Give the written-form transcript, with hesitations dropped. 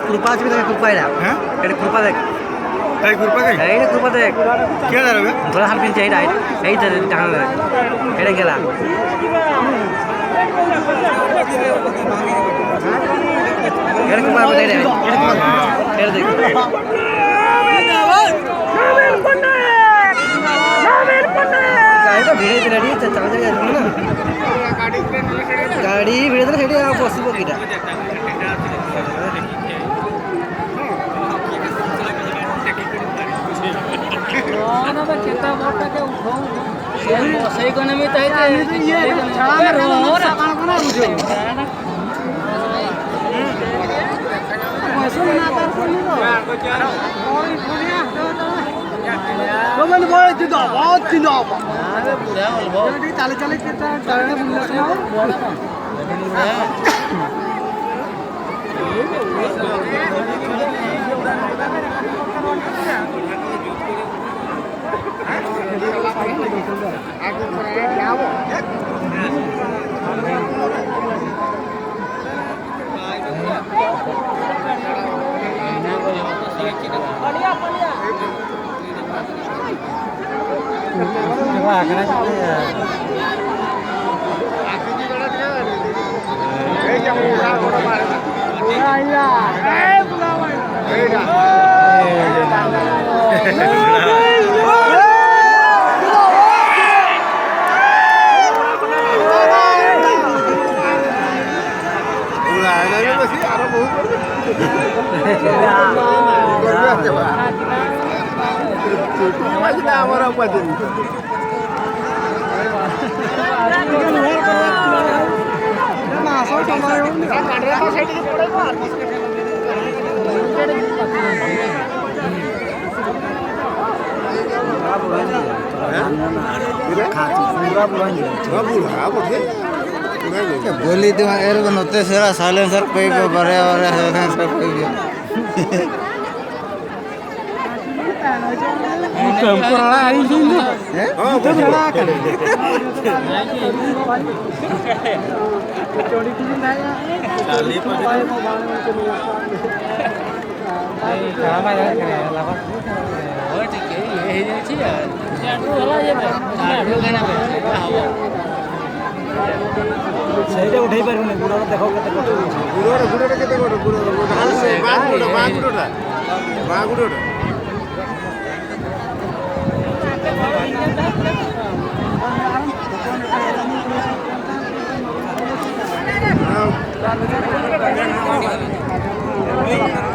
कृपा আছে দেখে कृपा এটা হ্যাঁ এটা कृपा দেখ এই कृपा দেখ এইটা कृपा দেখ কে দাঁড়াবে ধরে হাত পিন চাই এইটা টাকা দেখ এটা গেলা এটা कृपा বলে এটা এটা দেখ गाड़ी तो भिड़े रेडी चल जाएगा ना गाड़ी भिड़े तो सेठी पॉसिबल किटा ना बा केता मोटा के उठाऊ सही कोने में तय ये छड़ा में रहो सामान कोना बुझो पैसा ना कर सुनी तो और दुनिया कमन बोल दिदो बहुत दिदो अरे बुढ़ा बोलबो चले चले केता डरने बुल्ला से बोली तो एर नते सेरा साइलेंसर पे बरे बरे साइलेंसर पे टेम्पोरा आई दिन है हां तो बड़ा कर चोरी की ना चाली पर काम आ जाए लावा ओ ठीक है ये हे छी यार होला जे आडो गाना पे हबो ସେଇଟା ଉଠେଇ ପାରିବୁନି ଗୁଡ଼ର ଦେଖ କେତେ କଷ୍ଟ ଗୁଡ଼ର କେତେ କଷ୍ଟ ଗୁଡ଼ର ମା ଗୁଡ଼ଟା ହଁ